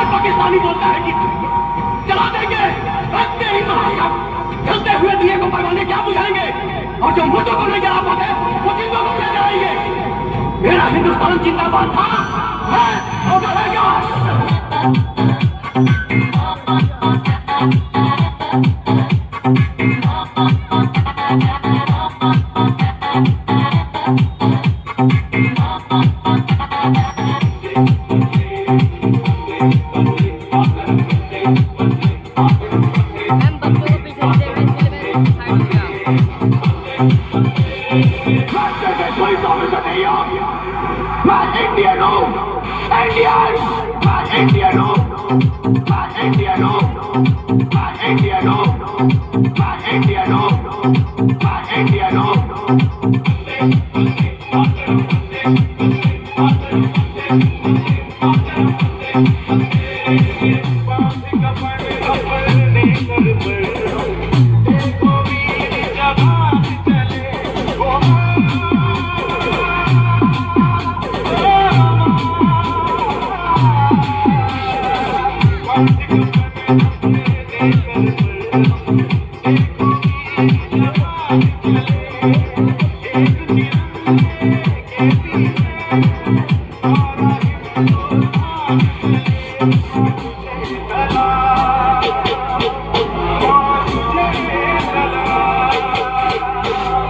पाकिस्तानी बोलता है कि चला देंगे, रखते ही महाशब चलते हुए दिए को परवाने क्या बुझाएंगे, और जो मुर्दों को नहीं जला पाते वो जिंदों को क्या जलाएंगे। मेरा हिंदुस्तान जिंदाबाद था, है और रहेगा। Thank you.